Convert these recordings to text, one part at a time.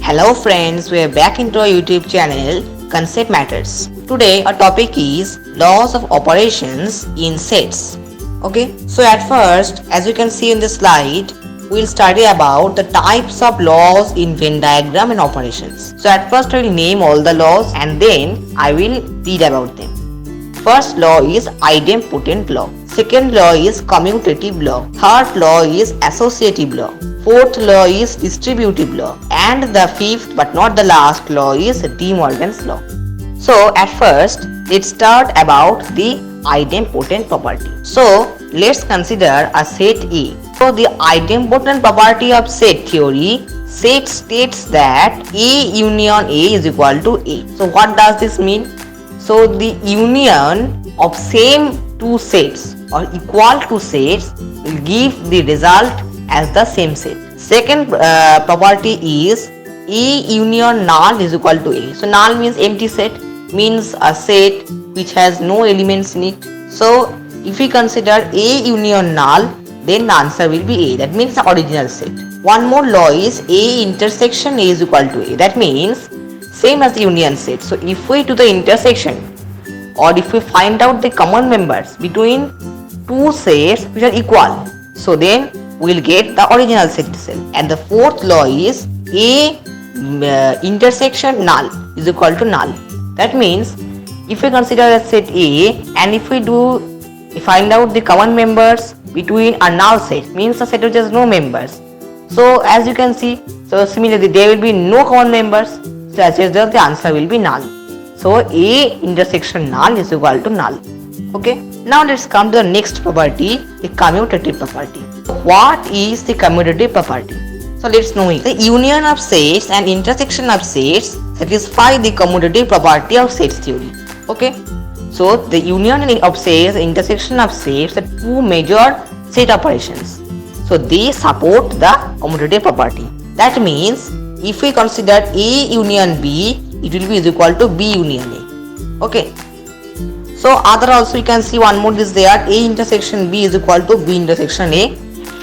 Hello friends, we are back into our YouTube channel Concept Matters. Today our topic is laws of operations in sets. Okay, so at first, as you can see in the slide, we'll study about the types of laws in Venn diagram and operations. So at first I will name all the laws and then I will read about them. First law is idempotent law. Second law is commutative law. Third law is associative law. Fourth law is distributive law. And the fifth but not the last law is De Morgan's law. So at first, let's start about the idempotent property. So let's consider a set A. So the idempotent property of set theory set states that A union A is equal to A. So what does this mean? So the union of same two sets or equal to sets will give the result as the same set. Second property is A union null is equal to A. So null means empty set, means a set which has no elements in it. So if we consider A union null, then the answer will be A. That means the original set. One more law is A intersection A is equal to A. That means same as the union set. So if we do the intersection or if we find out the common members between two sets which are equal, so then we will get the original set itself. And the fourth law is A intersection null is equal to null. That means if we consider a set A and if we find out the common members between a null set, means the set which has no members. So as you can see, so similarly there will be no common members, so as a result the answer will be null. So A intersection null is equal to null. Okay, now let's come to the next property, the commutative property. What is the commutative property? So let's know it. The union of sets and intersection of sets satisfy the commutative property of sets theory. Okay, so the union of sets and intersection of sets are two major set operations. So they support the commutative property. That means if we consider A union B, it will be is equal to B union A. Okay. So other also you can see one more is there, A intersection B is equal to B intersection A.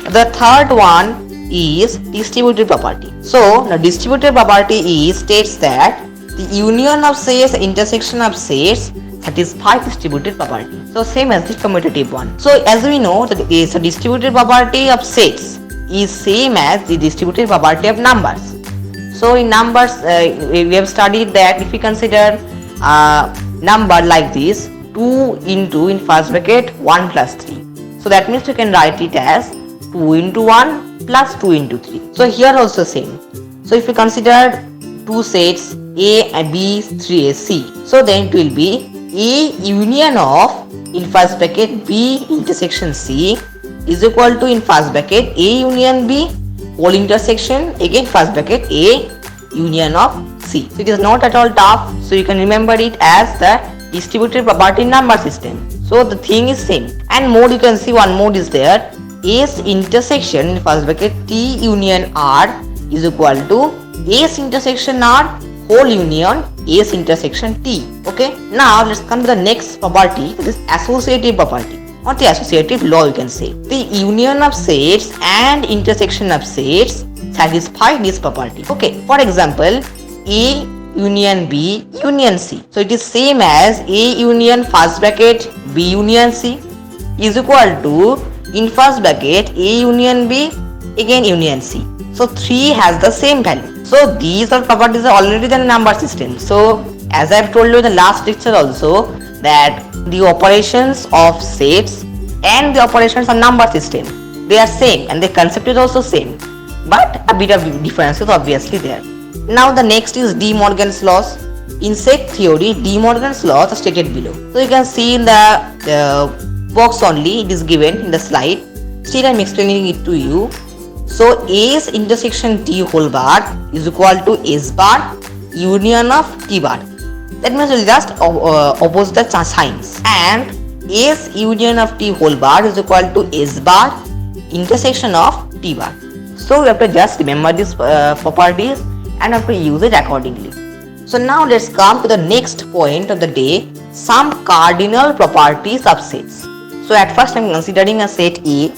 The third one is distributive property. So the distributive property states that the union of sets intersection of sets satisfy distributive property. So same as the commutative one. So as we know that the distributive property of sets is same as the distributive property of numbers. So in numbers we have studied that if we consider number like this 2 into in first bracket 1 plus 3. So that means you can write it as 2 into 1 plus 2 into 3. So here also same. So if we consider two sets A and B, 3A, C. So then it will be A union of in first bracket B intersection C is equal to in first bracket A union B whole intersection again first bracket A union of C. So it is not at all tough. So you can remember it as the distributive property number system. So the thing is same. And more you can see one more is there. A's intersection in first bracket T union R is equal to A's intersection R whole union A's intersection T. Okay. Now let's come to the next property, this associative property or the associative law you can say. The union of sets and intersection of sets satisfy this property. Okay. For example, A union B union C. So it is same as A union first bracket B union C is equal to in first bracket A union B again union C. So 3 has the same value. So these are properties are already the number system. So as I have told you in the last lecture also that the operations of sets and the operations of number system, they are same and the concept is also same, but a bit of difference is obviously there. Now the next is De Morgan's laws. In set theory, De Morgan's laws are stated below. So you can see in the box only, it is given in the slide. Still I am explaining it to you. So A's intersection T whole bar is equal to S bar union of T bar. That means we will just oppose the signs. And A's union of T whole bar is equal to S bar intersection of T bar. So we have to just remember these properties and have to use it accordingly. So now let's come to the next point of the day, some cardinal properties of sets. So at first I am considering a set A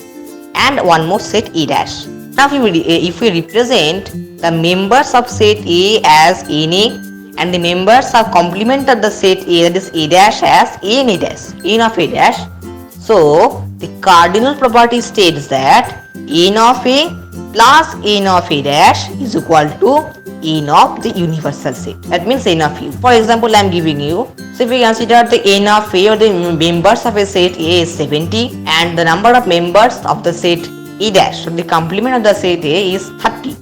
and one more set A dash. Now if we represent the members of set A as Na and the members of complement of the set A, that is A dash, as A dash, N of A dash. So the cardinal property states that N of A plus N of A dash is equal to N of the universal set. That means N of U. For example, I am giving you. So if we consider the N of A, or the members of a set A is 70 and the number of members of the set E dash, so the complement of the set A is 30.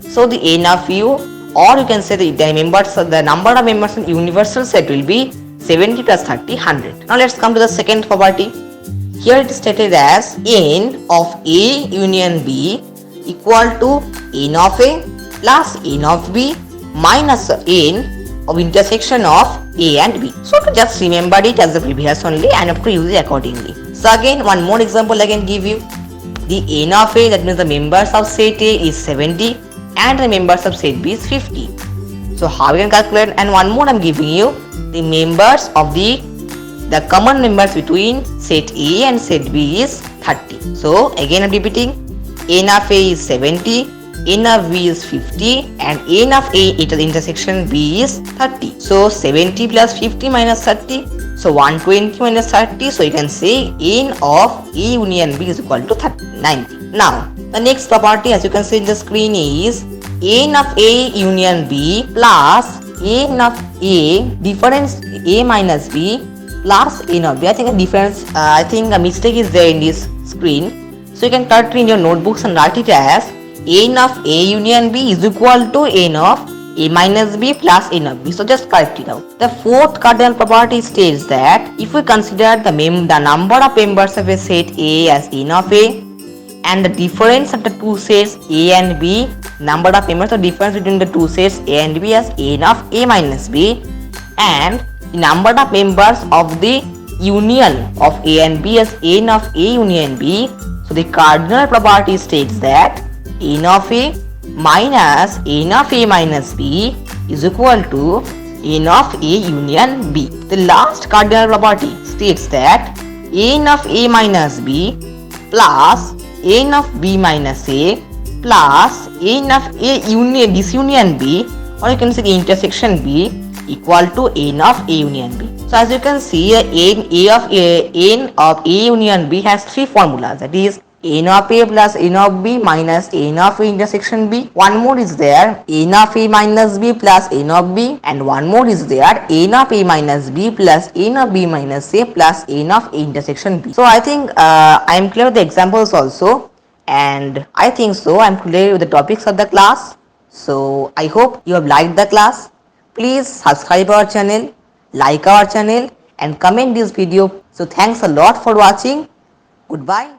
So the N of U, or you can say the number of members in universal set will be 70 plus 30, 100. Now let's come to the second property. Here it is stated as N of A union B equal to N of A plus N of B minus N of intersection of A and B. So to just remember it as the previous only and have to use it accordingly. So again, one more example I can give you. The N of A, that means the members of set A, is 70 and the members of set B is 50. So how we can calculate? And one more I am giving you, the members of the common members between set A and set B is 30. So again I am repeating, N of A is 70, N of B is 50 and N of A at the intersection B is 30. So 70 plus 50 minus 30. So 120 minus 30. So you can say N of A union B is equal to 90. Now the next property, as you can see in the screen, is N of A union B plus N of A difference A minus B plus N of B. I think a difference, I think a mistake is there in this screen. So you can cut in your notebooks and write it as N of A union B is equal to N of A minus B plus N of B. So just correct it out. The fourth cardinal property states that if we consider the number of members of a set A as N of A and the difference of the two sets A and B, number of members, the difference between the two sets A and B as N of A minus B, and the number of members of the union of A and B as N of A union B. So the cardinal property states that N of A minus N of A minus B is equal to N of A union B. The last cardinal property states that N of A minus B plus N of B minus A plus N of A union disunion B, or you can say the intersection B, equal to N of A union B. So as you can see, N of A union B has three formulas, that is N of A plus N of B minus N of A intersection B. One more is there, N of A minus B plus N of B, and one more is there, N of A minus B plus N of B minus A plus N of A intersection B. So I think I am clear with the examples also, and I think so I am clear with the topics of the class. So I hope you have liked the class. Please subscribe our channel, like our channel and comment this video. So thanks a lot for watching. Goodbye.